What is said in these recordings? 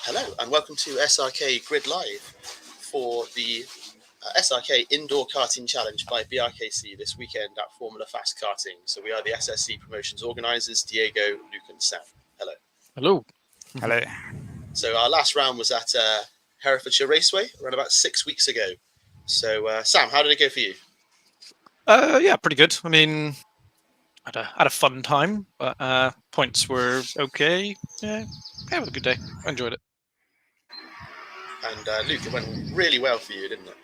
Hello and welcome to SRK Grid Live for the SRK Indoor Karting Challenge by BRKC this weekend at Formula Fast Karting. So we are the SSC Promotions organisers, Diego, Luke and Sam. Hello. Hello. Hello. So our last round was at Herefordshire Raceway around about 6 weeks ago. So Sam, how did it go for you? Yeah, pretty good. I mean, had a fun time, but points were okay. Yeah, it was a good day. I enjoyed it. And Luke, it went really well for you, didn't it?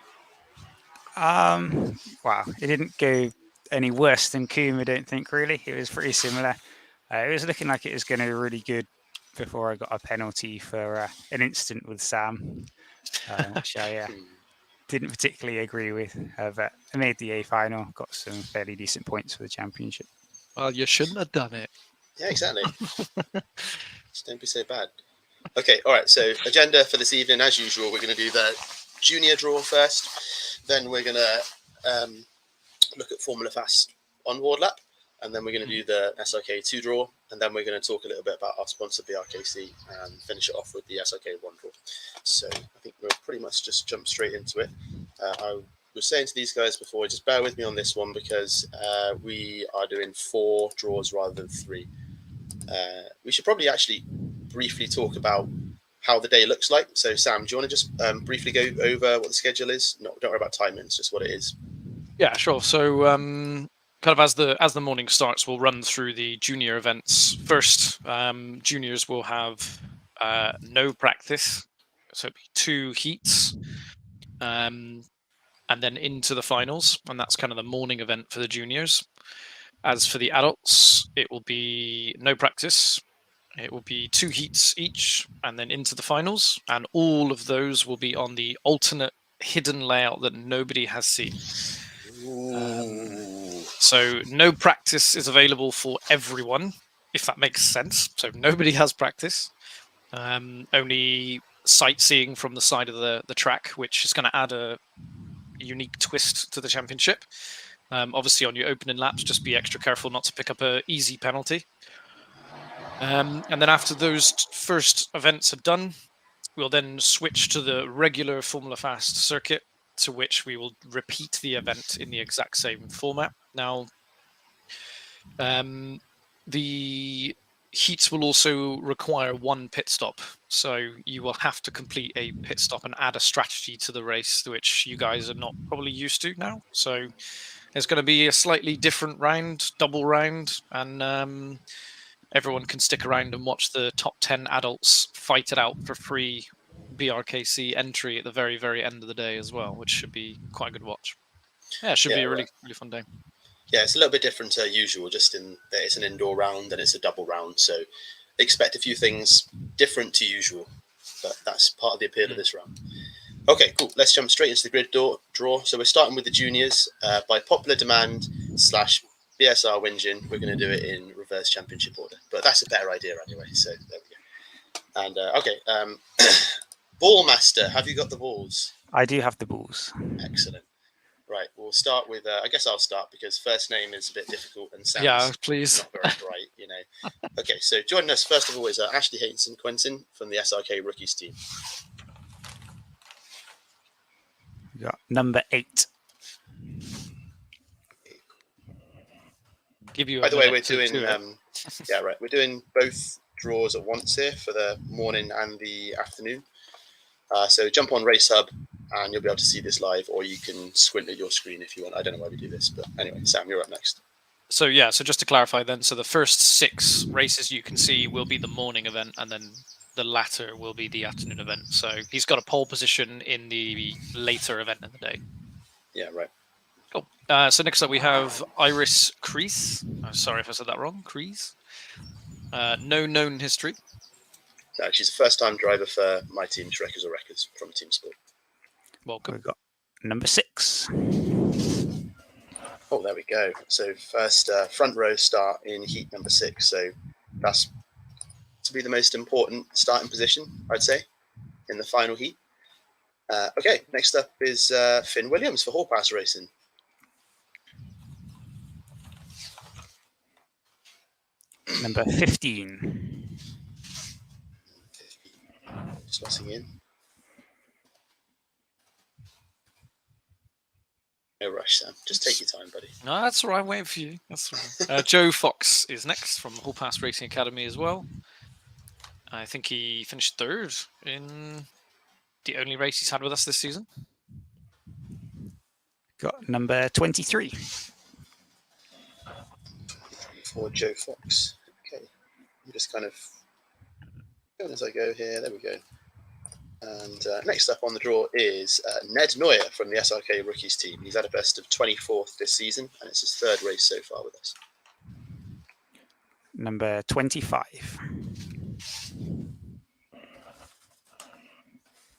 Wow, it didn't go any worse than Coombe, I don't think, really. It was pretty similar. It was looking like it was going to be really good before I got a penalty for an incident with Sam, which I didn't particularly agree with. But I made the A final, got some fairly decent points for the championship. Well, you shouldn't have done it. Yeah, exactly. Just don't be so bad. Okay, all right. So agenda for this evening, as usual, we're going to do the junior draw first. Then we're going to look at Formula Fast onboard lap, and then we're going to do the SRK 2 draw, and then we're going to talk a little bit about our sponsor BRKC and finish it off with the SRK 1 draw. So I think we'll pretty much just jump straight into it. I was saying to these guys before, just bear with me on this one because we are doing 4 draws rather than 3. We should probably actually briefly talk about how the day looks like. So Sam, do you want to just briefly go over what the schedule is? No, don't worry about timings, just what it is. Yeah, sure. So kind of as the morning starts, we'll run through the junior events. First, juniors will have no practice, so it'll be 2 heats, and then into the finals, and that's kind of the morning event for the juniors. As for the adults, it will be no practice. It will be 2 heats each, and then into the finals, and all of those will be on the alternate hidden layout that nobody has seen. So no practice is available for everyone, if that makes sense. So nobody has practice. Only sightseeing from the side of the track, which is going to add a unique twist to the championship. Obviously, on your opening laps, just be extra careful not to pick up an easy penalty. And then after those first events are done, we'll then switch to the regular Formula Fast circuit, to which we will repeat the event in the exact same format. Now, the heats will also require 1 pit stop, so you will have to complete a pit stop and add a strategy to the race, which you guys are not probably used to now. So there's going to be a slightly different round, double round, and everyone can stick around and watch the top 10 adults fight it out for free BRKC entry at the very, very end of the day as well, which should be quite a good watch. Yeah, it should be a really, really fun day. Yeah, it's a little bit different to usual, just in that it's an indoor round and it's a double round. So expect a few things different to usual, but that's part of the appeal of this round. Okay, cool. Let's jump straight into the grid draw. So we're starting with the juniors. By popular demand / BSR Whinging, we're going to do it in reverse championship order. But that's a better idea anyway, so there we go. And okay, Ballmaster, have you got the balls? I do have the balls. Excellent. Right, we'll start with, I guess I'll start because first name is a bit difficult and sounds not very bright, you know. Okay, so joining us first of all is Ashley Hayton Quentin from the SRK Rookies team. We got number 8. By the way, we're doing yeah, right. We're doing both draws at once here for the morning and the afternoon. So jump on Race Hub and you'll be able to see this live, or you can squint at your screen if you want. I don't know why we do this, but anyway, Sam, you're up next. So yeah, so just to clarify then, so the first 6 races you can see will be the morning event, and then the latter will be the afternoon event. So he's got a pole position in the later event of the day. Yeah, right. Cool. So next up we have Iris Crease. Sorry if I said that wrong. Crease. No known history. No, she's a first-time driver for my team, Shrekkers or Wreckers, from Team Sport. Welcome. We've got number 6. Oh, there we go. So first front row start in heat number 6. So that's to be the most important starting position, I'd say, in the final heat. Okay, next up is Finn Williams for Hall Pass Racing. Number 15. slotting in. No rush, Sam. Just take your time, buddy. No, that's all right. I'm waiting for you. That's all right. Joe Fox is next from Hall Pass Racing Academy as well. I think he finished third in the only race he's had with us this season. Got number 23. For Joe Fox. Okay. I'm just kind of going as I go here. There we go. And next up on the draw is Ned Neuer from the SRK Rookies team. He's had a best of 24th this season, and it's his third race so far with us. Number 25.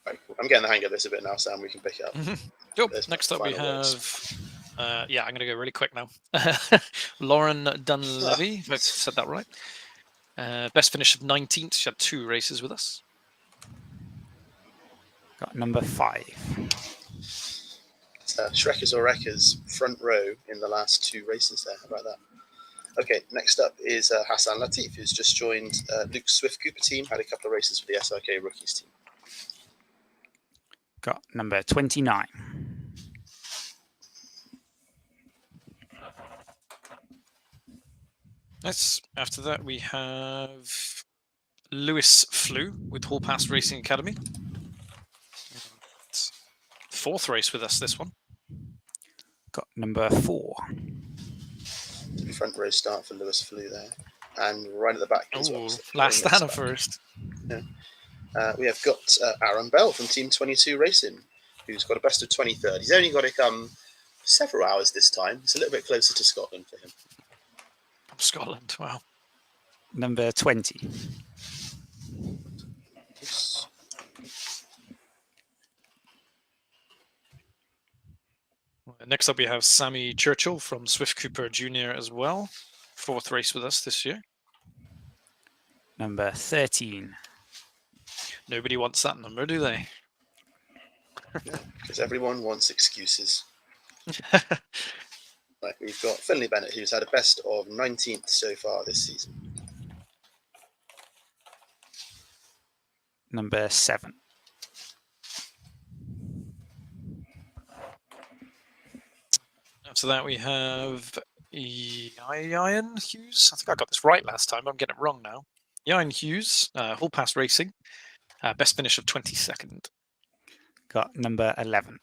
Right, cool. I'm getting the hang of this a bit now, Sam. We can pick it up. Cool. There's Next my up we final have, words. yeah, I'm going to go really quick now. Lauren Dunlevy, if I said that right. Best finish of 19th. She had 2 races with us. Got number 5. Shrekers or Wreckers front row in the last 2 races there. How about that? Okay, next up is Hassan Latif, who's just joined Luke's Swift Cooper team, had a couple of races for the SRK Rookies team. Got number 29. Nice. After that, we have Lewis Flew with Hall Pass Racing Academy. 4th race with us, this one. Got number 4. Front row start for Lewis Flew there. And right at the back as well. So Last stanner back. first. Yeah. We have got Aaron Bell from Team 22 Racing, who's got a best of 23rd. He's only got to come several hours this time. It's a little bit closer to Scotland for him. From Scotland, wow. Number 20. Oops. Next up, we have Sammy Churchill from Swift Cooper Junior as well. 4th race with us this year. Number 13. Nobody wants that number, do they? Because everyone wants excuses. Right, we've got Finley Bennett, who's had a best of 19th so far this season. Number 7. After that, we have Ian Hughes. I think I got this right last time. I'm getting it wrong now. Ian Hughes, Hall Pass Racing. Best finish of 22nd. Got number 11.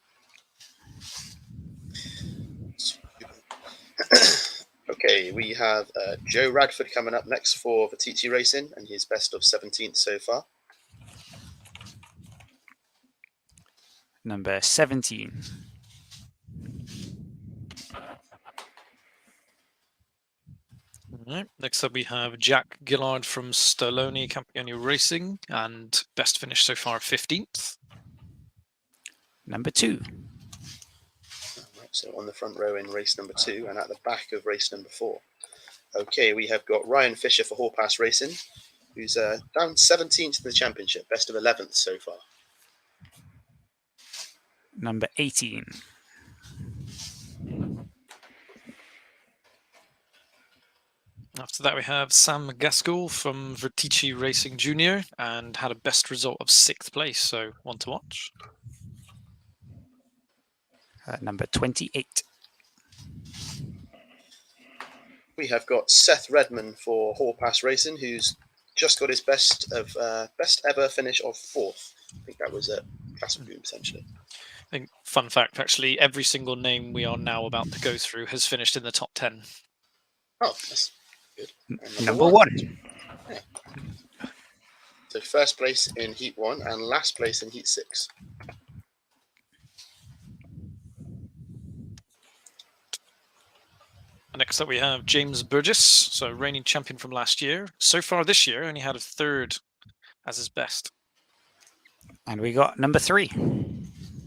Okay, we have Joe Radford coming up next for Vitici Racing, and his best of 17th so far. Number 17. All right. Next up, we have Jack Gillard from Stoloni Campioni Racing, and best finish so far 15th. Number 2. Right, so on the front row in race number 2 and at the back of race number 4. Okay, we have got Ryan Fisher for Hall Pass Racing, who's down 17th in the championship, best of 11th so far. Number 18. After that, we have Sam Gaskell from Vertici Racing Junior, and had a best result of 6th place, so one to watch. Number 28. We have got Seth Redman for Hall Pass Racing, who's just got his best ever finish of 4th. I think that was at Castle Boom, essentially. I think, fun fact, actually, every single name we are now about to go through has finished in the top 10. Oh, that's good. And Number 1. Yeah. So first place in Heat 1 and last place in Heat 6. Next up, we have James Burgess, so reigning champion from last year. So far this year, only had a 3rd as his best. And we got number 3.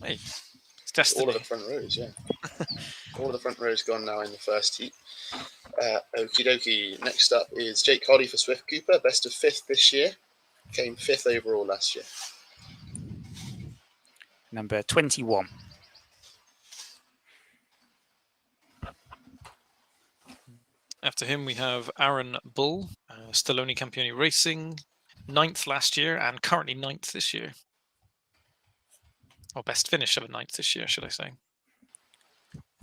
Hey, it's destiny. All of the front rows, yeah. All of the front rows gone now in the first heat. Okie dokie. Next up is Jake Hoddy for Swift Cooper, best of 5th this year. Came 5th overall last year. Number 21. After him, we have Aaron Bull, Stoloni Campioni Racing, 9th last year and currently 9th this year. Or best finish of a 9th this year, should I say.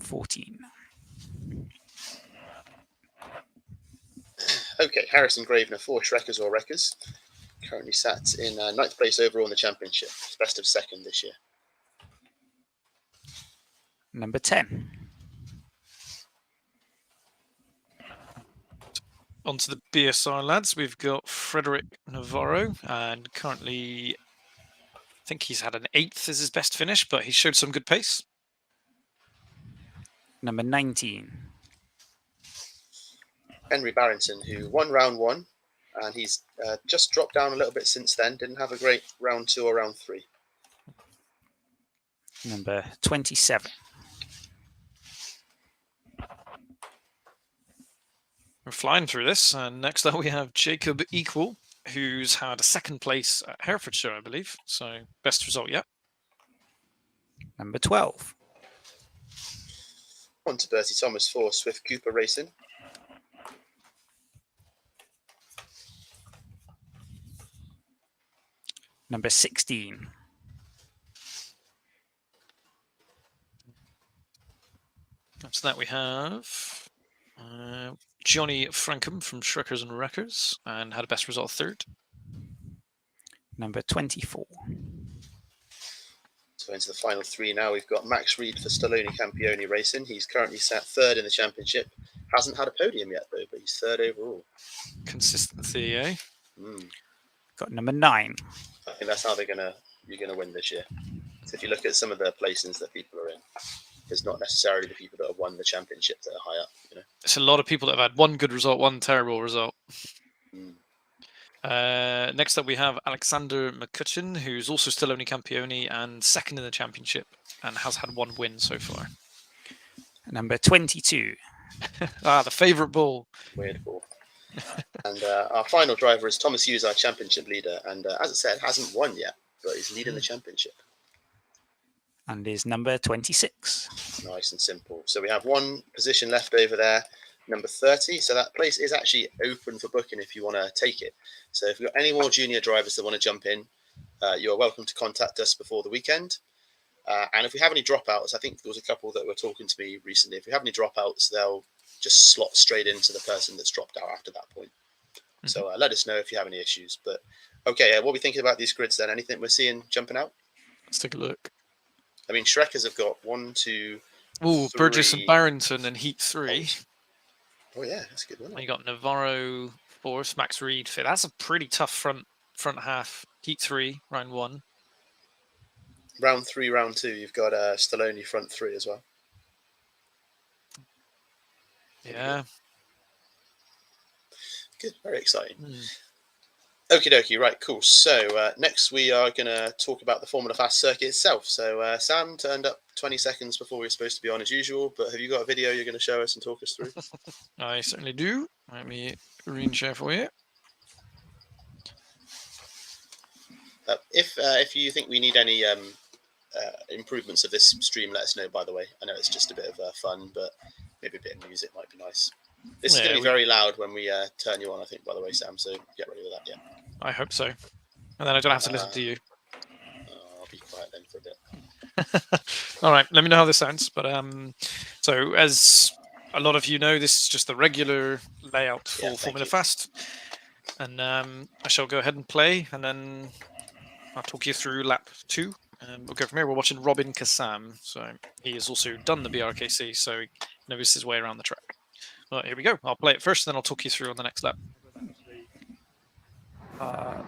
14. Okay, Harrison Gravener for Shrekkers or Wreckers. Currently sat in 9th place overall in the championship. Best of 2nd this year. Number 10. Onto the BSR lads, we've got Frederick Navarro, and currently, I think he's had an 8th as his best finish, but he showed some good pace. Number 19. Henry Barrington, who won round 1, and he's just dropped down a little bit since then. Didn't have a great round 2 or round 3. Number 27. We're flying through this, and next up we have Jacob Equal, who's had a 2nd place at Herefordshire, I believe. So best result yet. Number 12. On to Bertie Thomas for Swift Cooper Racing. Number 16. After that we have Johnny Frankham from Shrekkers and Wreckers, and had a best result 3rd. Number 24. So into the final 3 now. We've got Max Reed for Stallone Campione Racing. He's currently sat 3rd in the championship. Hasn't had a podium yet though, but he's 3rd overall. Consistency, eh? Got number 9. I think that's how you're gonna win this year. So if you look at some of the placings that people are in, it's not necessarily the people that have won the championship that are high up. You know, It's a lot of people that have had one good result, one terrible result. Next up, we have Alexander McCutcheon, who's also still only Campione and 2nd in the championship, and has had 1 win so far. Number 22. The favourite bull. weird ball. And our final driver is Thomas Hughes, our championship leader, and as I said, hasn't won yet, but he's leading the championship. And is number 26. Nice and simple. So we have 1 position left over there, number 30. So that place is actually open for booking if you want to take it. So if we've got any more junior drivers that want to jump in, you're welcome to contact us before the weekend. And if we have any dropouts, I think there was a couple that were talking to me recently. If we have any dropouts, they'll just slot straight into the person that's dropped out after that point. So let us know if you have any issues. But okay, what are we thinking about these grids then? Anything we're seeing jumping out? Let's take a look. I mean, Shrekkers have got 1, 2. Oh, Burgess and 3. Barrington in Heat 3. Oh yeah, that's a good one. And you got Navarro 4th, Max Reed 5th. That's a pretty tough front half. Heat 3, round 1. Round 3, round 2, you've got Stallone front 3 as well. Yeah. Good, very exciting. Okie dokie, right, cool. So next we are going to talk about the Formula Fast circuit itself. So Sam turned up 20 seconds before we were supposed to be on as usual, but have you got a video you're going to show us and talk us through? I certainly do. Let me green share for you. If you think we need any improvements of this stream, let us know, by the way. I know it's just a bit of fun, but maybe a bit of music might be nice. This is going to be very loud when we turn you on, I think, by the way, Sam, so get ready with that, yeah. I hope so. And then I don't have to listen to you. I'll be quiet then for a bit. All right, let me know how this sounds. But so as a lot of you know, this is just the regular layout for Formula Fast. And I shall go ahead and play, and then I'll talk you through lap 2. We'll go from here. We're watching Robin Kassam. So he has also done the BRKC, so he knows his way around the track. Well, here we go. I'll play it first, then I'll talk you through on the next lap. I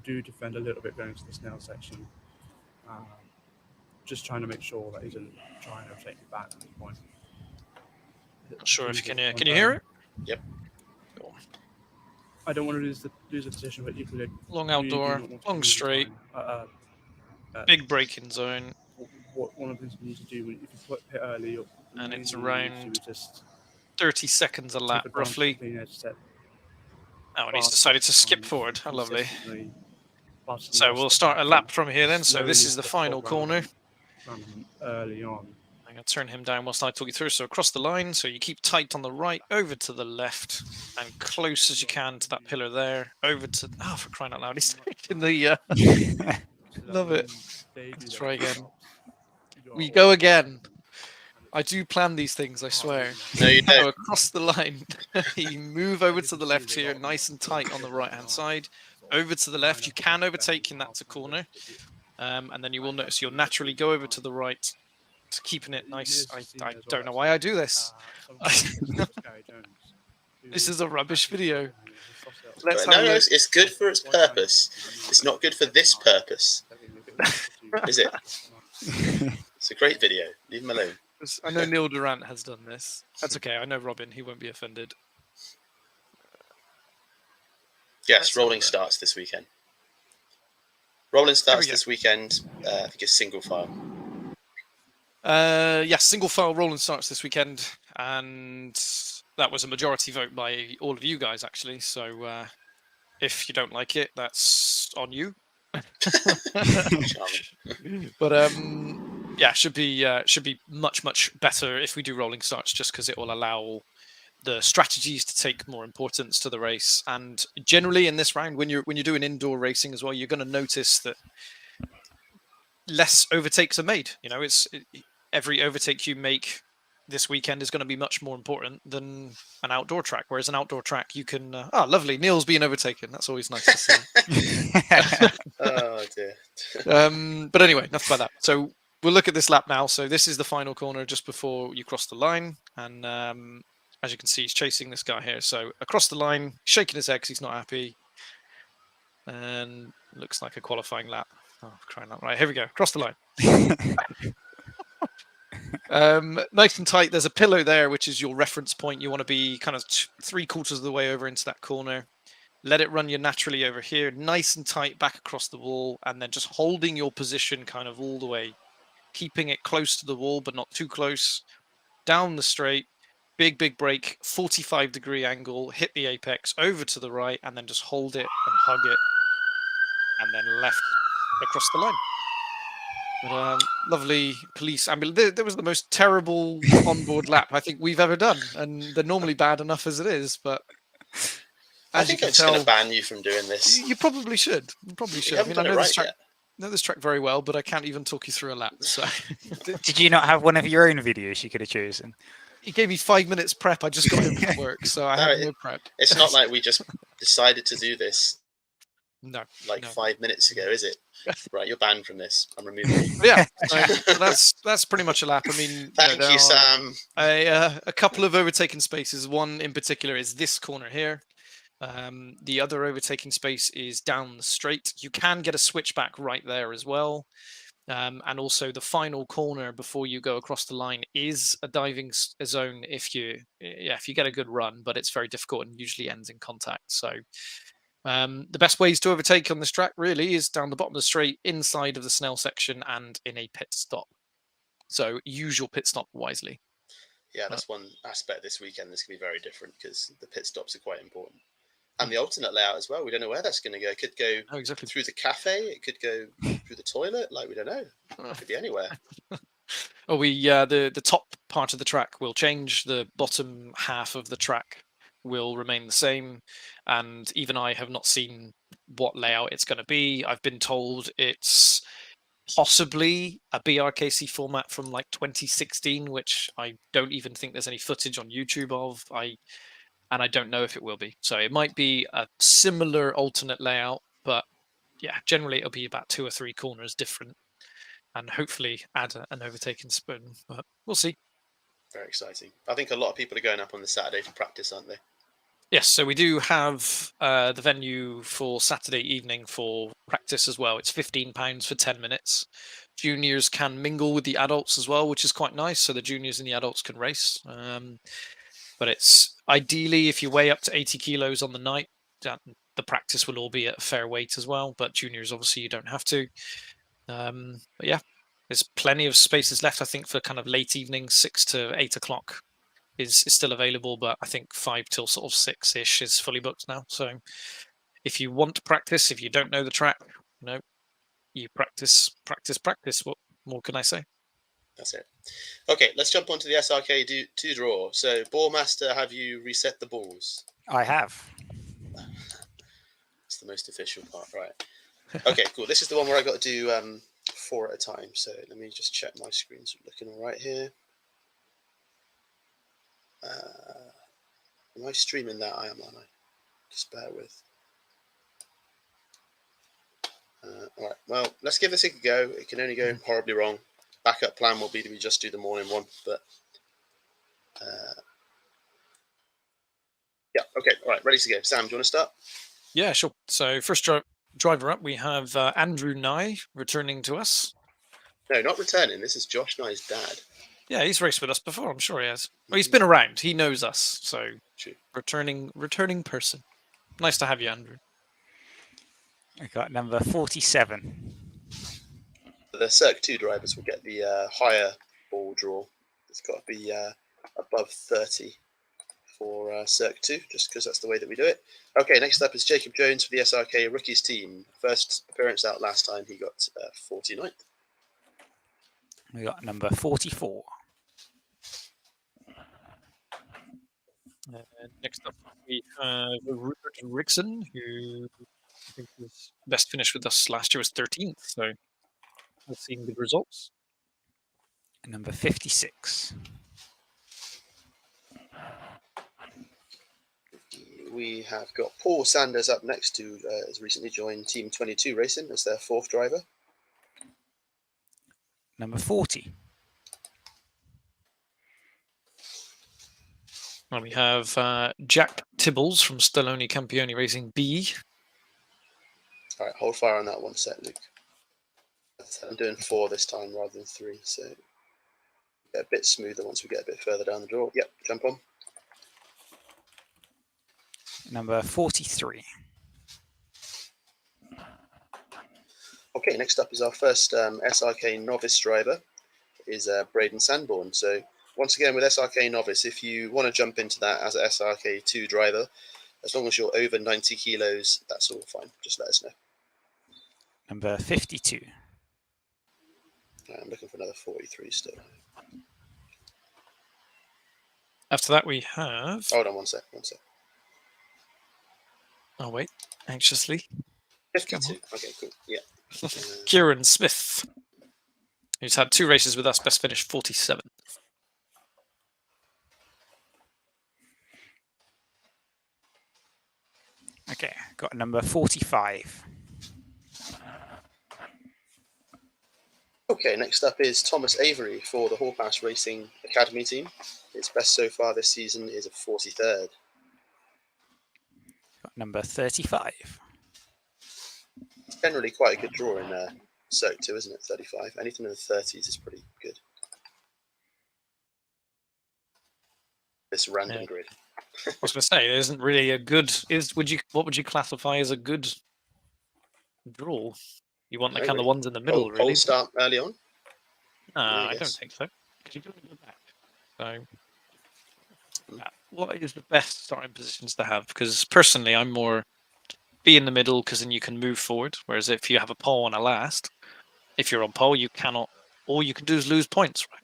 do defend a little bit going to the snail section. Just trying to make sure that he isn't trying to take me back at this point. Not sure if you can you hear it? Yep. Cool. I don't want to lose the position, but equally Long outdoor, long straight, big braking zone. One of the things we need to do if you put pit early, and it's around just 30 seconds a lap, roughly. Oh, and he's decided to skip forward. How lovely. So we'll start a lap from here then. So this is the final corner. Early on. I'm going to turn him down whilst I talk you through. So across the line, so you keep tight on the right, over to the left, and close as you can to that pillar there. Over to for crying out loud, he's taking the. Love it. Let's try again. We go again. I do plan these things, I swear. No, you So don't. across the line, you move over to the left here, nice and tight on the right-hand side. Over to the left, you can overtake in that's a corner. And then you will notice you'll naturally go over to the right, keeping it nice. I don't know why I do this. This is a rubbish video. Let's No, it's good for its purpose. It's not good for this purpose, is it? It's a great video. Leave him alone. I know Neil Durant has done this. That's okay. I know Robin. He won't be offended. Yes, rolling starts this weekend. Rolling starts this weekend. I think it's single file. Yes, single file rolling starts this weekend, and that was a majority vote by all of you guys, actually. So if you don't like it, that's on you. But yeah, should be much better if we do rolling starts, just because it will allow the strategies to take more importance to the race. And generally in this round, when you're doing indoor racing as well, you're going to notice that less overtakes are made. You know, every overtake you make this weekend is going to be much more important than an outdoor track. Whereas an outdoor track, you can lovely, Neil's being overtaken. That's always nice to see. Oh dear. But anyway, enough about that. So we'll look at this lap now. So this is the final corner just before you cross the line, and as you can see, he's chasing this guy here. So across the line, shaking his head because he's not happy, and looks like a qualifying lap. Oh, crying out! Right, here we go. Cross the line. Nice and tight. There's a pillow there, which is your reference point. You want to be kind of 3/4 of the way over into that corner. Let it run you naturally over here, nice and tight back across the wall, and then just holding your position kind of all the way, keeping it close to the wall, but not too close. Down the straight, big brake, 45-degree angle, hit the apex, over to the right, and then just hold it and hug it, and then left across the line. But, lovely police ambulance. There was the most terrible onboard lap I think we've ever done, and they're normally bad enough as it is, but I think I'm just going to ban you from doing this. You probably should. You probably should. I mean, I know this track very well, but I can't even talk you through a lap. So, Did you not have one of your own videos you could have chosen? He gave me 5 minutes prep. I just got him from work, so I had no prep. It's not like we just decided to do this. No, 5 minutes ago, is it? Right, you're banned from this. I'm removing you. Yeah, that's pretty much a lap. I mean, thank you, Sam. A couple of overtaken spaces. One in particular is this corner here. The other overtaking space is down the straight. You can get a switchback right there as well. And also the final corner before you go across the line is a diving zone if you get a good run, but it's very difficult and usually ends in contact. So the best ways to overtake on this track really is down the bottom of the straight, inside of the Snell section, and in a pit stop. So use your pit stop wisely. Yeah, that's one aspect this weekend that's going to be very different because the pit stops are quite important. And the alternate layout as well. We don't know where that's going to go. It could go through the cafe. It could go through the toilet. We don't know. It could be anywhere. The top part of the track will change. The bottom half of the track will remain the same. And even I have not seen what layout it's going to be. I've been told it's possibly a BRKC format from 2016, which I don't even think there's any footage on YouTube of. And I don't know if it will be. So it might be a similar alternate layout, but yeah, generally it'll be about 2 or 3 corners different, and hopefully add an overtaking spoon. But we'll see. Very exciting. I think a lot of people are going up on the Saturday for practice, aren't they? Yes, so we do have the venue for Saturday evening for practice as well. It's £15 for 10 minutes. Juniors can mingle with the adults as well, which is quite nice. So the juniors and the adults can race. But it's ideally, if you weigh up to 80 kilos on the night, the practice will all be at a fair weight as well. But juniors, obviously, you don't have to. But yeah, there's plenty of spaces left, I think, for kind of late evening, 6 to 8 o'clock is still available. But I think 5 till sort of 6-ish is fully booked now. So if you want to practice, if you don't know the track, you practice. What more can I say? That's it. Okay, let's jump onto the SRK 2 draw. So, Ballmaster, have you reset the balls? I have. It's the most official part, right? Okay, cool. This is the one where I got to do 4 at a time. So let me just check my screen's looking all right here. Am I streaming that? I am, aren't I? Just bear with. All right. Well, let's give this a go. It can only go horribly wrong. Backup plan will be that we just do the morning one, but yeah. Okay. All right. Ready to go. Sam, do you want to start? Yeah, sure. So first driver up, we have Andrew Nye returning to us. No, not returning. This is Josh Nye's dad. Yeah, he's raced with us before. I'm sure he has. Well, he's been around. He knows us. So True. returning person. Nice to have you, Andrew. I got number 47. The SRK 2 drivers will get the higher ball draw. It's got to be above 30 for SRK 2, just because that's the way that we do it. Okay, next up is Jacob Jones for the SRK Rookies team. First appearance out last time, he got 49th. We got number 44. Next up, we have Rupert Rickson, who I think his best finish with us last year was 13th. So we're seeing good results. Number 56. We have got Paul Sanders up next, who has recently joined Team 22 Racing as their 4th driver. Number 40. And we have Jack Tibbles from Stelloni Campioni Racing B. All right, hold fire on that one set, Luke. I'm doing 4 this time rather than 3, so get a bit smoother once we get a bit further down the draw. Yep, jump on. Number 43. Okay, next up is our first SRK novice driver, is Braden Sanborn. So once again with SRK novice, if you want to jump into that as an SRK 2 driver, as long as you're over 90 kilos, that's all fine. Just let us know. Number 52. I'm looking for another 43 still. After that, we have. Hold on one sec. Oh, wait. Anxiously. 52. Okay, cool. Yeah. Kieran Smith, who's had 2 races with us, best finish 47. Okay, got number 45. Okay, next up is Thomas Avery for the Hall Pass Racing Academy team. His best so far this season is a 43rd. Got number 35. It's generally quite a good draw in SRK 2, isn't it? 35. Anything in the 30s is pretty good. This random grid. I was going to say, there isn't really a good. What would you classify as a good draw? You want the kind of ones in the middle, really. Pole start early on? I don't think so. Because you don't go back. So, what is the best starting positions to have? Because personally, I'm more be in the middle because then you can move forward. Whereas if you have a pole and a last, if you're on pole, you cannot. All you can do is lose points, right?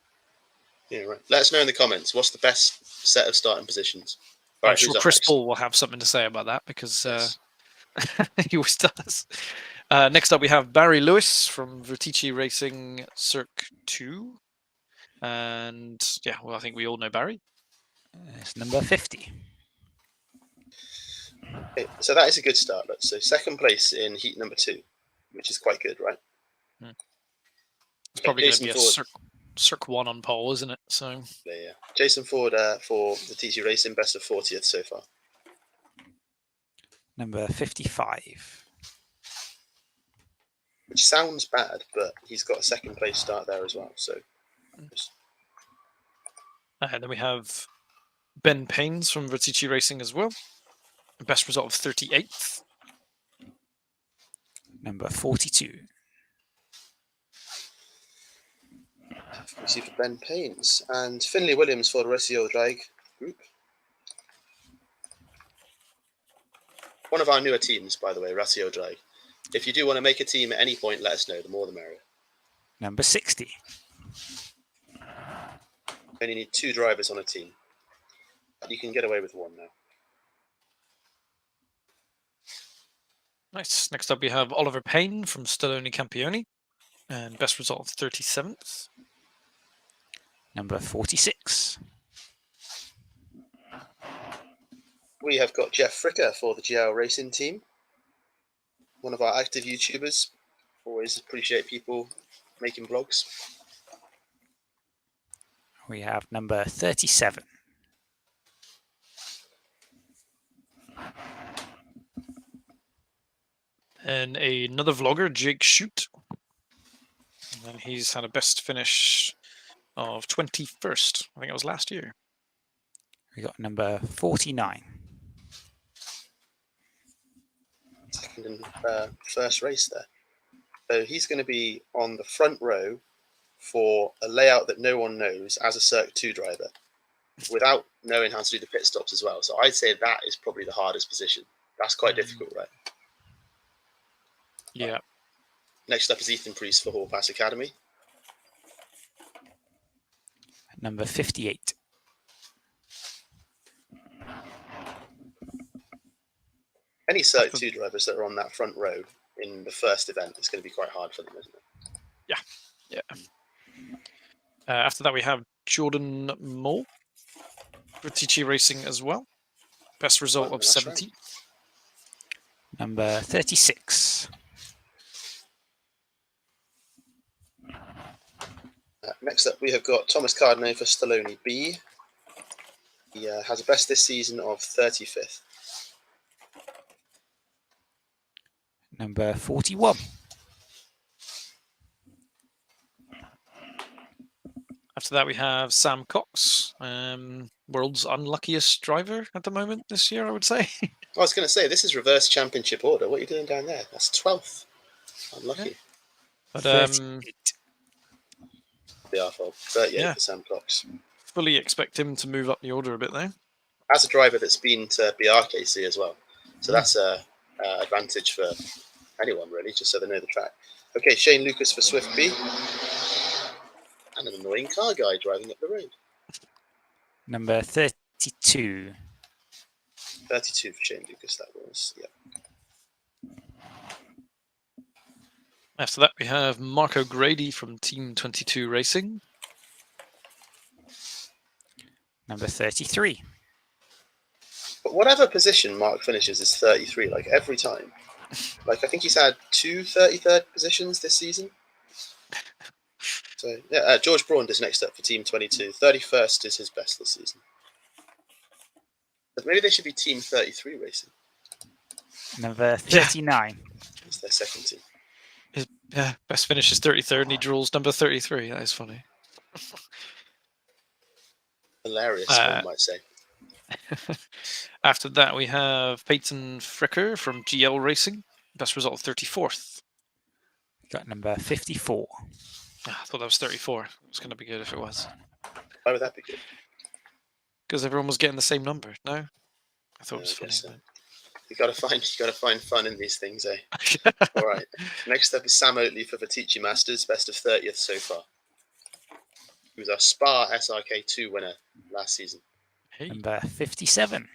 Yeah, right. Let us know in the comments. What's the best set of starting positions? All I'm right, sure Chris Paul will have something to say about that because he always does. Next up, we have Barry Lewis from Vertici Racing SRK 2. And yeah, well, I think we all know Barry. It's number 50. Okay, so that is a good start. So second place in heat number 2, which is quite good, right? It's probably going to be a SRK 1 on pole, isn't it? So yeah. Jason Ford for the TT Racing, best of 40th so far. Number 55. Which sounds bad, but he's got a second place start there as well. So, and then we have Ben Paynes from Vertici Racing as well. Best result of 38th. Number 42. We see for Ben Paynes and Finley Williams for the Ratio Drag group. One of our newer teams, by the way, Ratio Drag. If you do want to make a team at any point, let us know. The more the merrier. Number 60. only need 2 drivers on a team. But you can get away with 1 now. Nice. Next up, we have Oliver Payne from Stallone Campione, and best result of 37th. Number 46. We have got Jeff Fricker for the GL Racing team. One of our active YouTubers. Always appreciate people making vlogs. We have number 37. And another vlogger, Jake Shoot. And he's had a best finish of 21st. I think it was last year. We got number 49. Second and first race there. So he's going to be on the front row for a layout that no one knows as a Circ 2 driver, without knowing how to do the pit stops as well. So I'd say that is probably the hardest position. That's quite difficult, right? Yeah. Next up is Ethan Priest for Hall Pass Academy. Number 58. Any Circ 2 drivers that are on that front row in the first event, it's going to be quite hard for them, isn't it? Yeah. After that, we have Jordan Mole for TT Racing as well. Best result of That's 70. right. Number 36. Next up, we have got Thomas Cardinal for Stallone B. He has a best this season of 35th. Number 41. After that, we have Sam Cox, world's unluckiest driver at the moment this year, I would say. I was going to say, this is reverse championship order. What are you doing down there? That's 12th. Unlucky. But 38. Be our fault. 38 Yeah. for Sam Cox. fully expect him to move up the order a bit though. As a driver that's been to BRKC as well. So that's a advantage for anyone, really, just so they know the track. Okay, Shane Lucas for Swift B. And an annoying car guy driving up the road. Number 32. 32 for Shane Lucas, that was. Yeah. After that, we have Marco Grady from Team 22 Racing. Number 33. But whatever position Mark finishes is 33, like every time. Like, I think he's had 2 33rd positions this season. So, yeah, George Braun is next up for Team 22. 31st is his best this season. But maybe they should be Team 33 Racing. Number 39. It's their second team. His best finish is 33rd, and he draws number 33. That is funny. Hilarious, one might say. After that, we have Peyton Fricker from GL Racing. Best result of 34th. Got number 54. I thought that was 34. It was going to be good if it was. Why would that be good? Because everyone was getting the same number. No? I thought it was I funny. guess so. You gotta find fun in these things, eh? All right. Next up is Sam Oatley for Vitici Masters, best of 30th so far. He was our Spa SRK 2 winner last season. Hey. Number 57.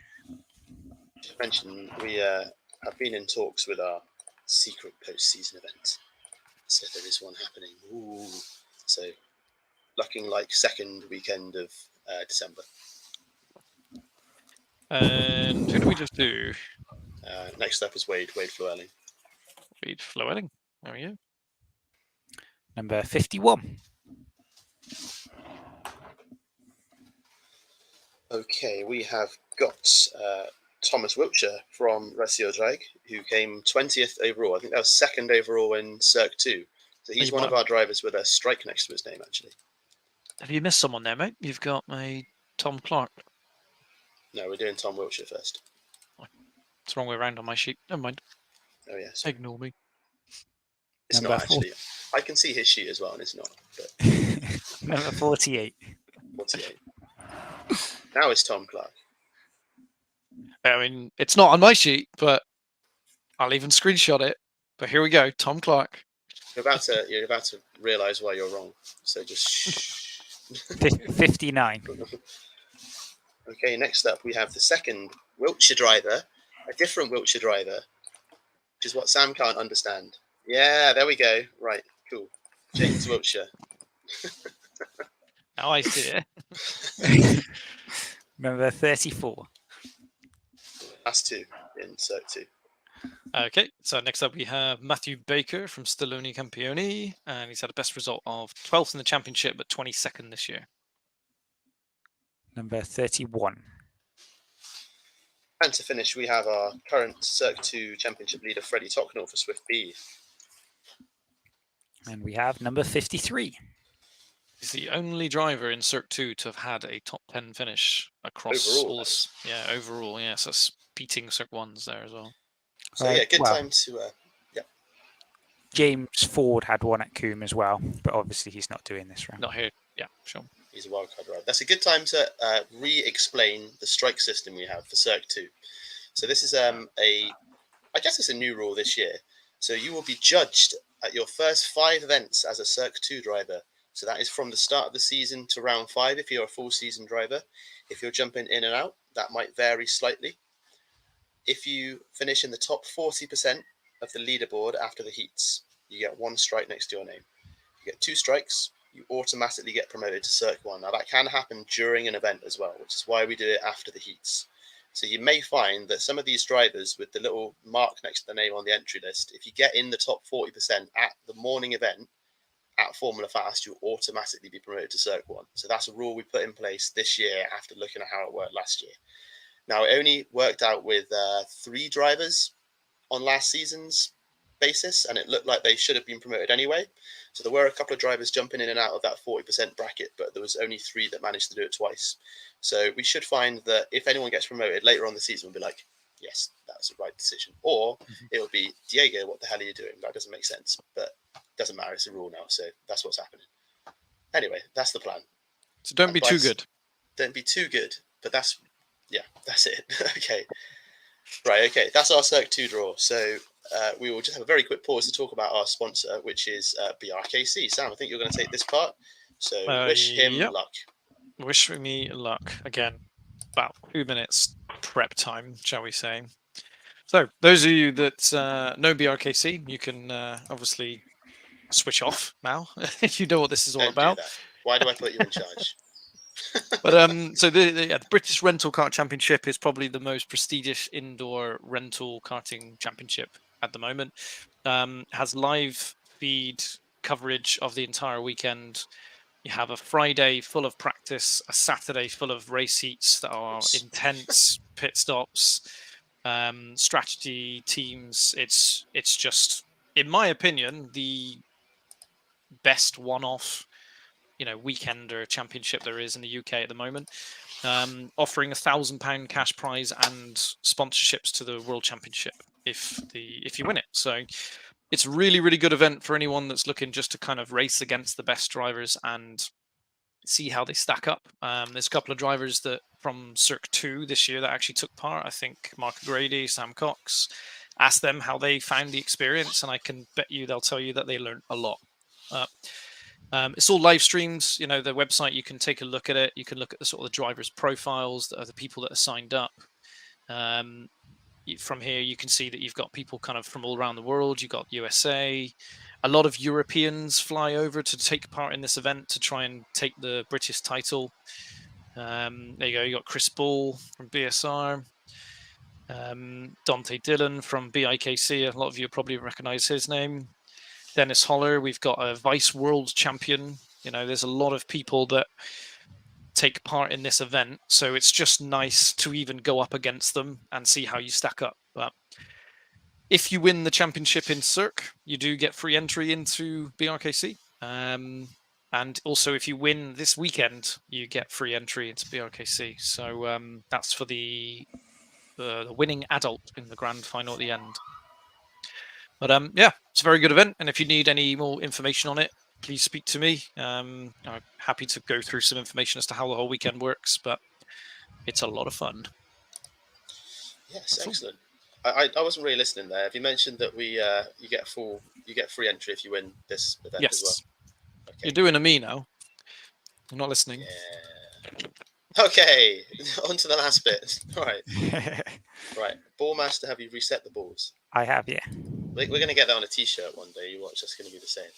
Just mentioned we have been in talks with our secret post-season event. So there is one happening. Ooh. So looking like second weekend of December. And who do we just do? Next up is Wade Flewelling. Wade Flewelling. There we go. Number 51. Okay, we have got Thomas Wiltshire from Recio Drag, who came 20th overall. I think that was second overall in Circ 2. So he's one of our drivers with a strike next to his name, actually. Have you missed someone there, mate? You've got a Tom Clark. No, we're doing Tom Wiltshire first. It's the wrong way around on my sheet. Never mind. Oh, yes. Ignore me. It's Number not actually. I can see his sheet as well, and it's not. But Number 48. 48. Now it's Tom Clark. I mean, it's not on my sheet, but I'll even screenshot it. But here we go, Tom Clark. You're about to realise why you're wrong. So just shh. 59. Okay, next up we have the second Wiltshire driver, a different Wiltshire driver, which is what Sam can't understand. Yeah, there we go. Right, cool. James Wiltshire. Now I see it. Number 34. Last two in Cirque 2. Okay, so next up we have Matthew Baker from Stallone Campioni, and he's had a best result of 12th in the championship, but 22nd this year. Number 31. And to finish, we have our current Cirque 2 championship leader, Freddie Tocknell for Swift B. And we have number 53. He's the only driver in Cirque 2 to have had a top 10 finish across Overall, all that this. Yeah, overall, yeah, so that's beating Cirque 1s there as well. So yeah, good well, time to James Ford had one at Coombe as well, but obviously he's not doing this round. Not here. Yeah, sure. He's a wildcard driver. That's a good time to re-explain the strike system we have for Cirque 2. So this is I guess it's a new rule this year. So you will be judged at your first 5 events as a Cirque 2 driver. So that is from the start of the season to round 5 if you're a full season driver. If you're jumping in and out, that might vary slightly. If you finish in the top 40% of the leaderboard after the heats, you get 1 strike next to your name. You get 2 strikes, you automatically get promoted to Cirque 1. Now that can happen during an event as well, which is why we do it after the heats. So you may find that some of these drivers with the little mark next to the name on the entry list, if you get in the top 40% at the morning event at Formula Fast, you'll automatically be promoted to Cirque 1. So that's a rule we put in place this year after looking at how it worked last year. Now, it only worked out with 3 drivers on last season's basis, and it looked like they should have been promoted anyway. So there were a couple of drivers jumping in and out of that 40% bracket, but there was only 3 that managed to do it twice. So we should find that if anyone gets promoted later on the season, we'll be like, yes, that was the right decision. Or it'll be, Diego, what the hell are you doing? That doesn't make sense, but it doesn't matter. It's a rule now, so that's what's happening. Anyway, that's the plan. So don't be too good. Don't be too good, but that's it. Okay. Right, okay. That's our Cirque 2 draw. So we will just have a very quick pause to talk about our sponsor, which is BRKC. Sam, I think you're going to take this part. So wish him luck. Wish me luck. Again, about 2 minutes prep time, shall we say. So those of you that know BRKC, you can obviously switch off now if you know what this is all about. Do that. Why do I put you in charge? But so the British Rental Kart Championship is probably the most prestigious indoor rental karting championship at the moment. Has live feed coverage of the entire weekend. You have a Friday full of practice, a Saturday full of race heats that are intense, pit stops, strategy teams. It's just, in my opinion, the best one-off weekender championship there is in the UK at the moment, offering £1,000 cash prize and sponsorships to the World Championship if you win it. So it's a really, really good event for anyone that's looking just to kind of race against the best drivers and see how they stack up. There's a couple of drivers that from Cirque 2 this year that actually took part. I think Mark Grady, Sam Cox. Ask them how they found the experience, and I can bet you they'll tell you that they learned a lot. It's all live streams. The website, you can take a look at it. You can look at the sort of the drivers' profiles, the people that are signed up. From here, you can see that you've got people kind of from all around the world. You've got USA. A lot of Europeans fly over to take part in this event to try and take the British title. There you go. You got Chris Ball from BSR. Dante Dillon from BIKC. A lot of you probably recognize his name. Dennis Holler, we've got a vice world champion. There's a lot of people that take part in this event, so it's just nice to even go up against them and see how you stack up. But if you win the championship in Cirque, you do get free entry into BRKC. And also, if you win this weekend, you get free entry into BRKC. So that's for the winning adult in the grand final at the end. But it's a very good event, and if you need any more information on it, please speak to me. I'm happy to go through some information as to how the whole weekend works, but it's a lot of fun. Yes, excellent. I wasn't really listening there. Have you mentioned that you get free entry if you win this event as well? Yes. Okay. You're doing a me now. You're not listening. Yeah. Okay, on to the last bit. All right. Right. Ball master, have you reset the balls? I have, yeah. We're going to get that on a t-shirt one day. You watch, that's going to be the same.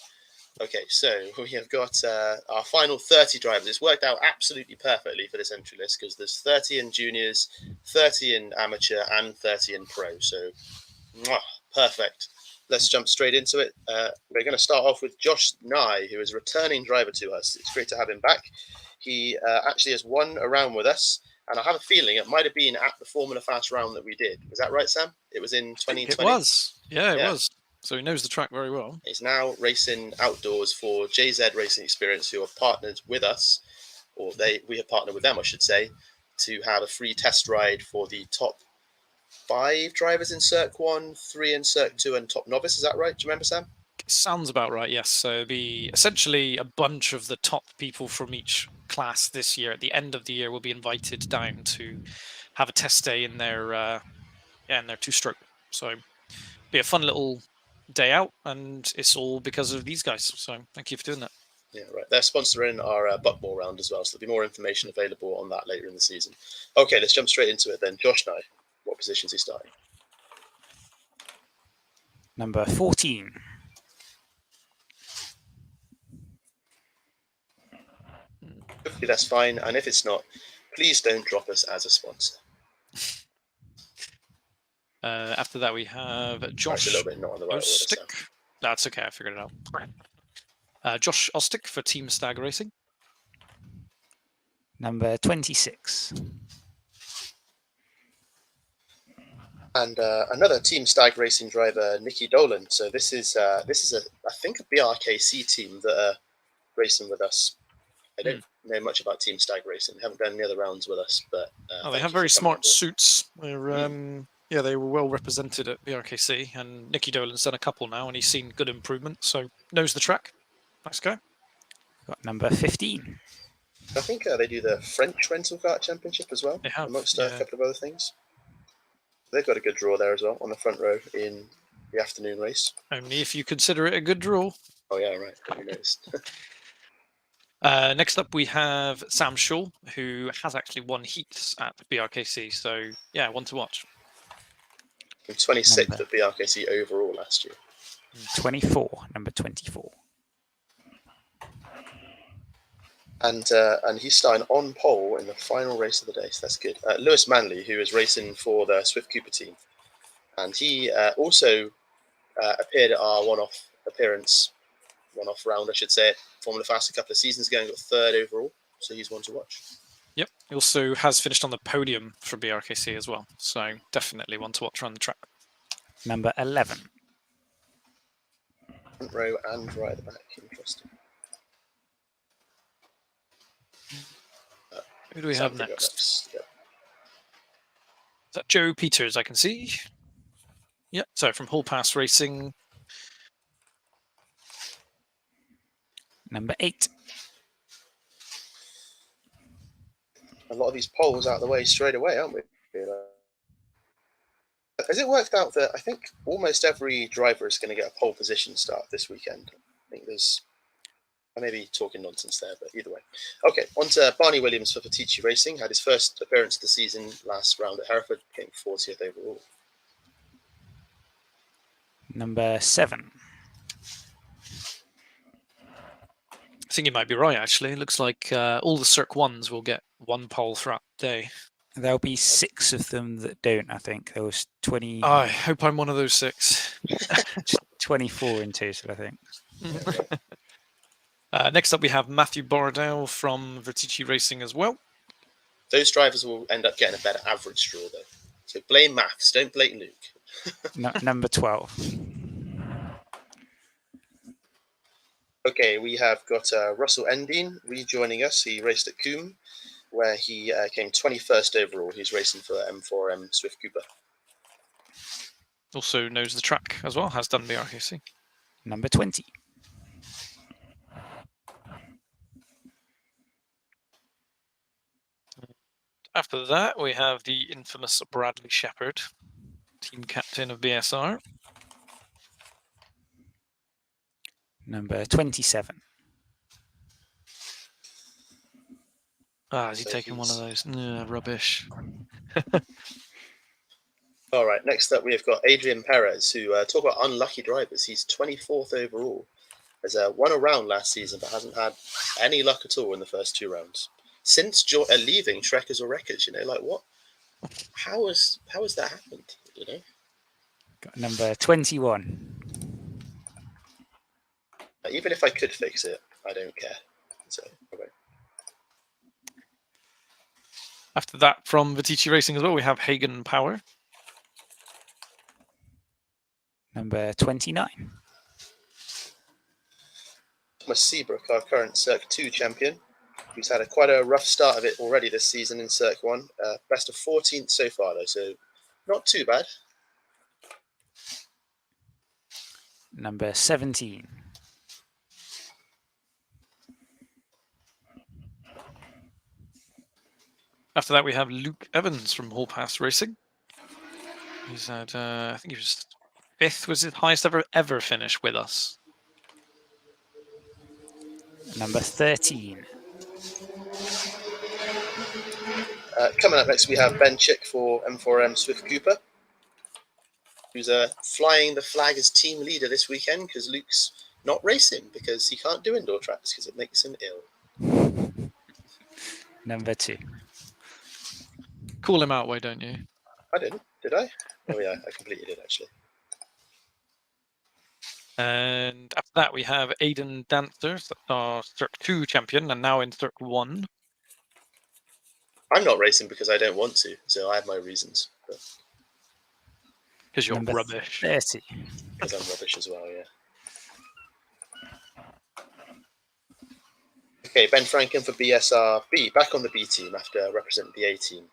Okay, so we have got our final 30 drivers. It's worked out absolutely perfectly for this entry list because there's 30 in juniors, 30 in amateur, and 30 in pro. So, perfect. Let's jump straight into it. We're going to start off with Josh Nye, who is a returning driver to us. It's great to have him back. He actually has won a round with us, and I have a feeling it might have been at the Formula Fast round that we did. Was that right, Sam? It was in 2020? It was. Yeah, it was. So he knows the track very well. He's now racing outdoors for JZ Racing Experience, who have partnered with us, or we have partnered with them, I should say, to have a free test ride for the top 5 drivers in Circ 1, 3 in Circ 2, and top novice. Is that right? Do you remember, Sam? Sounds about right, yes. So it'll be essentially a bunch of the top people from each class this year. At the end of the year, will be invited down to have a test day in their two-stroke. So be a fun little day out, and it's all because of these guys. So thank you for doing that. Yeah, right. They're sponsoring our Buckmore round as well, so there'll be more information available on that later in the season. Okay, let's jump straight into it then. Josh Nye, what position is he starting? Number 14. Hopefully that's fine, and if it's not, please don't drop us as a sponsor. After that, we have Josh That's a little bit not on the right order, Sam. Ostick. That's okay, I figured it out. Josh Ostick for Team Stag Racing. Number 26. And another Team Stag Racing driver, Nicky Dolan. So this is I think a BRKC team that are racing with us. I don't know much about Team Stag Racing. They haven't done any other rounds with us, but They have very smart suits. They're they were well represented at BRKC, and Nicky Dolan's done a couple now, and he's seen good improvement. So knows the track. Nice guy. Got number 15. I think they do the French Rental Kart Championship as well, They have, amongst a couple of other things. They've got a good draw there as well on the front row in the afternoon race. Only if you consider it a good draw. Oh yeah, right. Who knows? Next up, we have Sam Shaw, who has actually won heats at BRKC. So yeah, one to watch. 26th at BRKC overall last year. 24. Number 24. And he's starting on pole in the final race of the day, so that's good. Lewis Manley, who is racing for the Swift Cooper team, and he also appeared at our one-off round, I should say, at Formula Fast a couple of seasons ago and got 3rd overall, so he's one to watch. Yep, he also has finished on the podium for BRKC as well, so definitely one to watch around the track. Number 11. Front row and right at the back, interesting. Who do we have next? Yep. Is that Joe Peters, I can see? Yep, so from Hall Pass Racing. Number 8. A lot of these poles out of the way straight away, aren't we? Has it worked out that I think almost every driver is going to get a pole position start this weekend? I think I may be talking nonsense there, but either way. Okay, on to Barney Williams for Fatici Racing. Had his first appearance of the season last round at Hereford, came 40th overall. Number 7. I think you might be right, actually. It looks like all the Circ 1s will get one pole throughout the day. There'll be 6 of them that don't, I think. There was 20. I hope I'm one of those 6. 24 in total, I think. Next up, we have Matthew Bardell from Vertici Racing as well. Those drivers will end up getting a better average draw, though. So blame maths, don't blame Luke. Number 12. Okay, we have got Russell Endine rejoining us. He raced at Coombe, where he came 21st overall. He's racing for M4M Swift Cooper. Also knows the track as well, has done BRKC. Number 20. After that, we have the infamous Bradley Shepherd, team captain of BSR. Number 27. Ah, is he So taking one of those? Rubbish. All right, next up we've got Adrian Perez, who talk about unlucky drivers. He's 24th overall. Has won a round last season, but hasn't had any luck at all in the first 2 rounds since leaving Shrekkers or Wreckers. You know, like what? How has that happened? You know, Got number 21. even if I could fix it, I don't care. So, okay. After that, from Vitici Racing as well, we have Hagen Power. Number 29. Thomas Seabrook, our current Circuit 2 champion, who's had quite a rough start of it already this season in Circuit 1. Best of 14th so far, though, so not too bad. Number 17. After that, we have Luke Evans from Hall Pass Racing. He's had, I think he was 5th, was his highest ever finish with us. Number 13. Coming up next, we have Ben Chick for M4M Swift Cooper, who's flying the flag as team leader this weekend because Luke's not racing because he can't do indoor tracks because it makes him ill. Number 2. Call him out, why don't you? I didn't, did I? Oh yeah, I completely did actually. And after that, we have Aidan Dancer, our Circuit 2 champion, and now in Circuit 1. I'm not racing because I don't want to, so I have my reasons. Because you're Number rubbish. 30. Because I'm rubbish as well, yeah. Okay, Ben Franken for BSRB, back on the B team after representing the A team.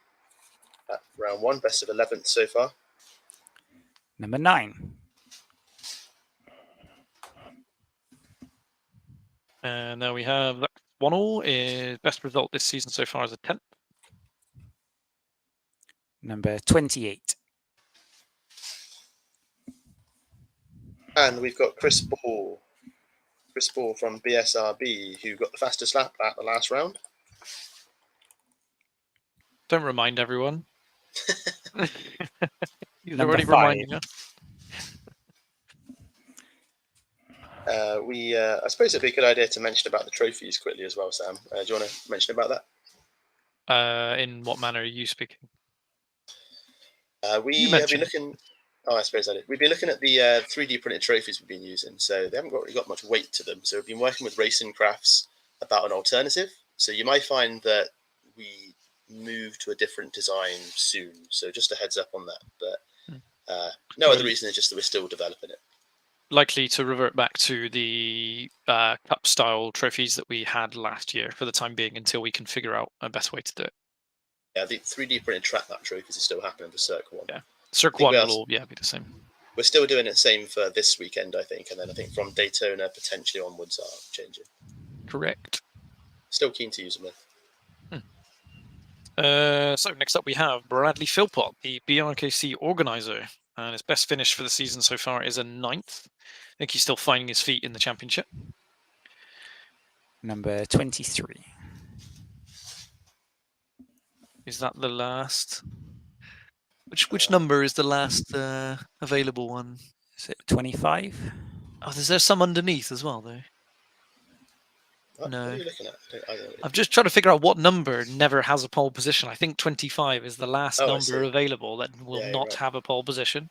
At round 1, best of 11th so far. Number 9. And now we have one all. His best result this season so far is a 10th. Number 28. And we've got Chris Ball from BSRB, who got the fastest lap at the last round. Don't remind everyone. He's Number already 5. reminding us. I suppose it'd be a good idea to mention about the trophies quickly as well, Sam. Do you want to mention about that? In what manner are you speaking? We have been looking. Oh, I suppose I did. We've been looking at the 3D printed trophies we've been using, so they haven't really got much weight to them. So we've been working with Racing Crafts about an alternative. So you might find that we move to a different design soon. So just a heads up on that. But no other reason than just that we're still developing it. Likely to revert back to the cup style trophies that we had last year for the time being until we can figure out a best way to do it. Yeah, the 3D printed track map trophies are still happening for Circuit 1. Yeah, Circuit 1 will be the same. We're still doing the same for this weekend, I think, and then I think from Daytona potentially onwards are changing. Correct. Still keen to use them. So next up we have Bradley Philpott, the BRKC organizer, and his best finish for the season so far is a 9th. I think he's still finding his feet in the championship. Number 23. Is that the last? Which number is the last available one? Is it 25? Oh, is there some underneath as well, though? No. What are you looking at? I'm just trying to figure out what number never has a pole position. I think 25 is the last number available that will not have a pole position.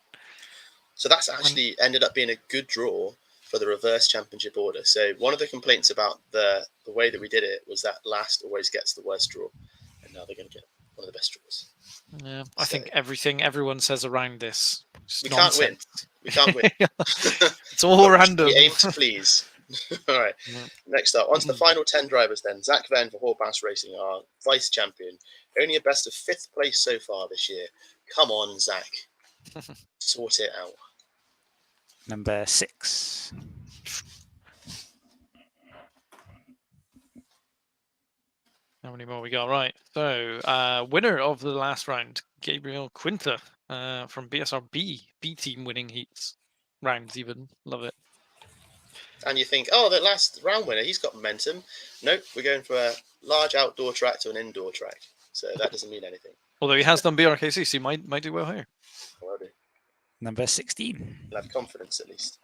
So that's actually ended up being a good draw for the reverse championship order. So one of the complaints about the way that we did it was that last always gets the worst draw. And now they're going to get one of the best draws. Yeah, I think everyone says around this. We can't win. We can't win. It's all random. We aim to please. All right. Yeah. Next up, on to the final 10 drivers then. Zach Venn for Hall Pass Racing, our vice champion. Only a best of 5th place so far this year. Come on, Zach. Sort it out. Number 6. How many more we got? Right. So, winner of the last round, Gabriel Quinta from BSRB. B team winning heats. Rounds even. Love it. And you think, oh, the last round winner, he's got momentum. Nope, we're going for large outdoor track to an indoor track. So that doesn't mean anything. Although he has done BRKC, so he might do well here. Already. Number 16. He'll have confidence at least.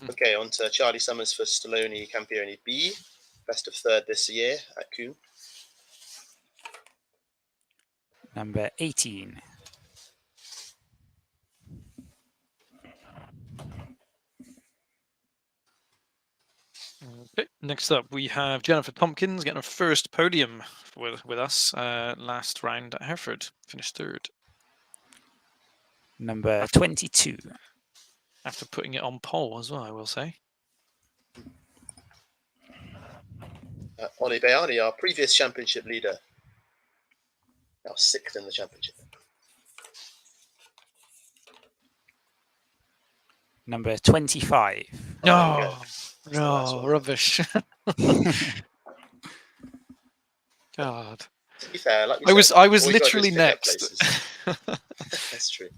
Okay, on to Charlie Summers for Stallone Campione B. Best of third this year at Coombe. Number 18. Okay, next up we have Jennifer Tompkins getting her first podium with us last round at Hereford. Finished third. Number 22. After putting it on pole as well, I will say. Ollie Bayani, our previous championship leader. Now 6th in the championship. Number 25. No, That's the last no, one. rubbish. God, To be fair, like we I said, was all you gotta do is literally pick up next. places. That's true.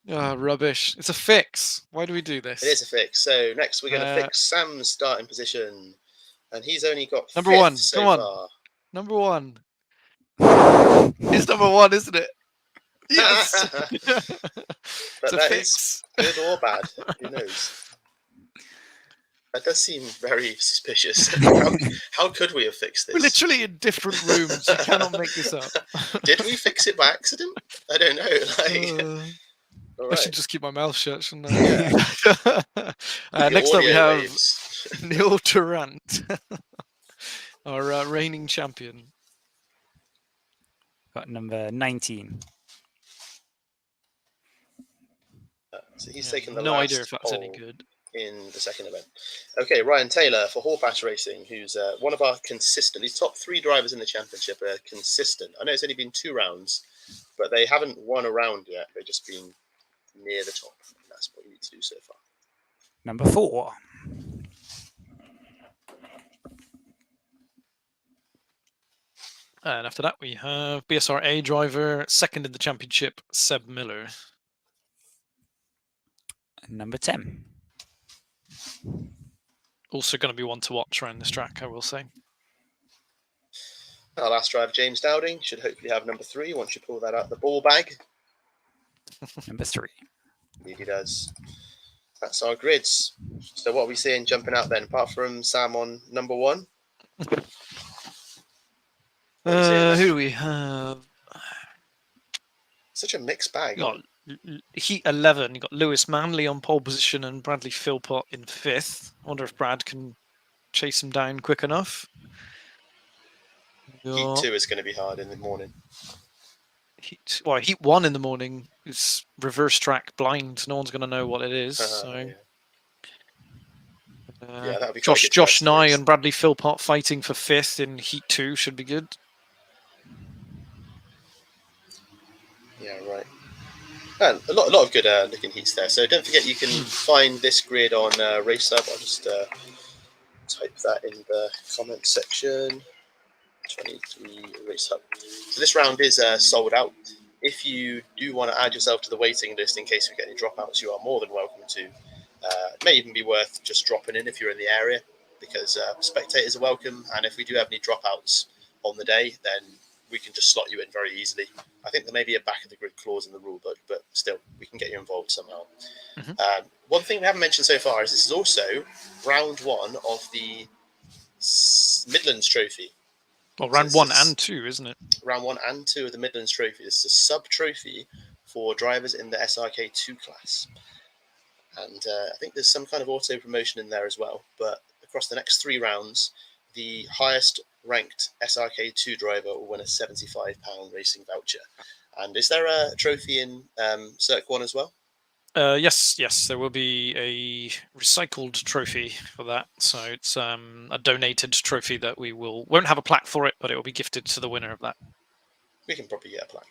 Rubbish. It's a fix. Why do we do this? It is a fix. So next we're going to Uh, fix Sam's starting position. And he's only got Number 5th one, so come on. far. Number 1. It's number 1, isn't it? Yes. But It's a that is fix. good or bad. Who knows? That does seem very suspicious. How could we have fixed We're this? literally in different rooms. You cannot make this up. Did we fix it by accident? I don't know. Like, all I right. should just keep my mouth shut, shouldn't Yeah. I? Your Next up, we audio have waves. Neil Durant, our reigning champion. Got number 19. So he's Yeah, taken the no last idea if that's any pole good. in the second event. Okay, Ryan Taylor for Hallpass Racing, who's one of our consistent. These top 3 drivers in the championship are consistent. I know it's only been 2 rounds, but they haven't won a round yet. They've just been near the top. And that's what you need to do so far. Number 4. And after that, we have BSRA driver, second in the championship, Seb Miller. Number 10. Also going to be one to watch around this track, I will say. Our last driver, James Dowding, should hopefully have number 3 once you pull that out the ball bag. Number 3. Indeed he does. That's our grids. So what are we seeing jumping out then, apart from Sam on number 1? Who do we have? Such a mixed bag. You got Heat 11. You got Lewis Manley on pole position and Bradley Philpott in 5th. I wonder if Brad can chase him down quick enough. Heat 2 is going to be hard in the morning. Heat 1 in the morning is reverse track blind. No one's going to know what it is. So yeah, that'll be quite good Josh first Nye race. and Bradley Philpott fighting for 5th in Heat 2 should be good. Yeah, right. And a lot of good looking heats there. So don't forget you can find this grid on Race Hub. I'll just type that in the comment section. 23 Race Hub. So this round is sold out. If you do want to add yourself to the waiting list in case we get any dropouts, you are more than welcome to. It may even be worth just dropping in if you're in the area, because spectators are welcome. And if we do have any dropouts on the day, then we can just slot you in very easily. I think there may be a back of the grid clause in the rule book, but still, we can get you involved somehow. One thing we haven't mentioned so far is this is also round 1 of the Midlands Trophy. Well, round 1 and 2, isn't it? Round 1 and 2 of the Midlands Trophy. This is a sub-trophy for drivers in the SRK 2 class. And I think there's some kind of auto promotion in there as well. But across the next 3 rounds, the highest ranked SRK 2 driver will win a £75 racing voucher. And is there a trophy in Circ 1 as well? Yes, there will be a recycled trophy for that. So it's a donated trophy that we won't have a plaque for it, but it will be gifted to the winner of that. We can probably get a plaque.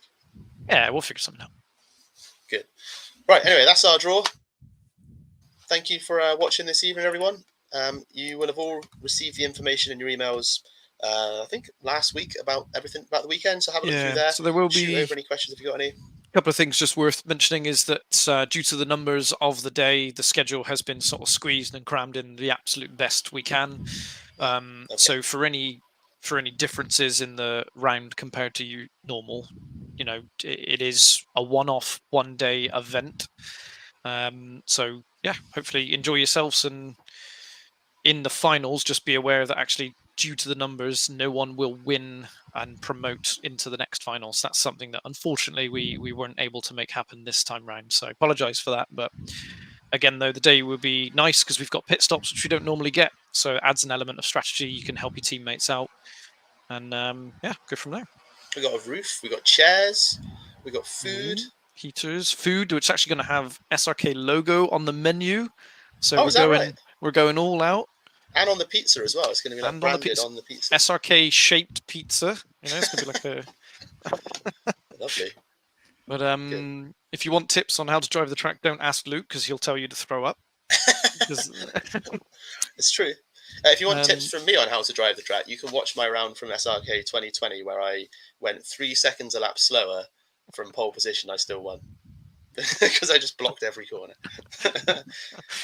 Yeah, we'll figure something out. Good. Right, anyway, that's our draw. Thank you for watching this evening, everyone. You will have all received the information in your emails, I think, last week about everything about the weekend. So have a look through there. So there will Shoot be over any questions if you've got any. couple of things just worth mentioning is that due to the numbers of the day, the schedule has been sort of squeezed and crammed in the absolute best we can. So for any for any differences in the round compared to normal. You know, it is a one-off, one-day event. So yeah, hopefully enjoy yourselves, and in the finals, just be aware that actually, due to the numbers, no one will win and promote into the next finals. That's something that unfortunately we weren't able to make happen this time round. So I apologize for that. But again, though, the day will be nice because we've got pit stops, which we don't normally get. So it adds an element of strategy. You can help your teammates out. And yeah, go from there. We got a roof, we got chairs, we got food. Heaters, food, which is actually going to have SRK logo on the menu. So Oh, is that right? We're going all out. And on the pizza as well. It's going to be like And on the branded pizza. on the pizza. SRK shaped pizza. You know, it's going to be like a. Lovely. But if you want tips on how to drive the track, don't ask Luke because he'll tell you to throw up. It's true. If you want tips from me on how to drive the track, you can watch my round from SRK 2020 where I went 3 seconds a lap slower from pole position. I still won because I just blocked every corner.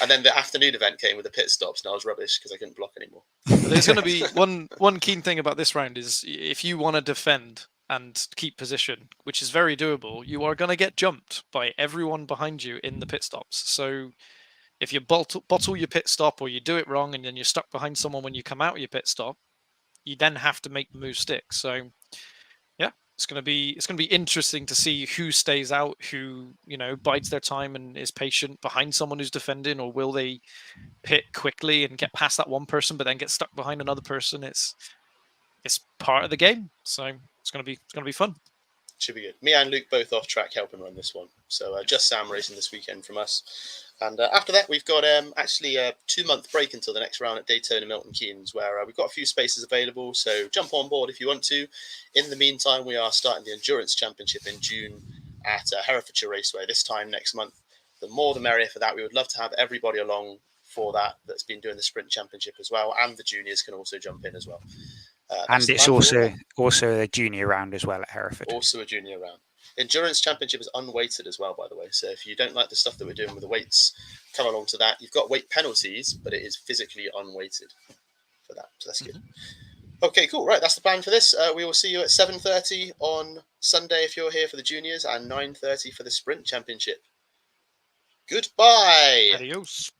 And then the afternoon event came with the pit stops, and I was rubbish because I couldn't block anymore. There's going to be one keen thing about this round is if you want to defend and keep position, which is very doable, you are going to get jumped by everyone behind you in the pit stops. So if you bottle your pit stop or you do it wrong and then you're stuck behind someone when you come out of your pit stop, you then have to make the move stick. So yeah, it's going to be interesting to see who stays out, who, you know, bides their time and is patient behind someone who's defending, or will they pit quickly and get past that one person but then get stuck behind another person. It's part of the game, so it's going to be fun. Should be good. Me and Luke both off track helping run this one. So just Sam racing this weekend from us. And after that, we've got actually a 2-month break until the next round at Daytona Milton Keynes, where we've got a few spaces available. So jump on board if you want to. In the meantime, we are starting the Endurance Championship in June at Herefordshire Raceway this time next month. The more the merrier for that. We would love to have everybody along for that that's been doing the Sprint Championship as well. And the juniors can also jump in as well. And it's also a junior round as well at Hereford. Also a junior round. Endurance Championship is unweighted as well, by the way. So if you don't like the stuff that we're doing with the weights, come along to that. You've got weight penalties, but it is physically unweighted for that. So that's good. Okay, cool. Right, that's the plan for this. We will see you at 7:30 on Sunday if you're here for the juniors, and 9:30 for the Sprint Championship. Goodbye. Adios.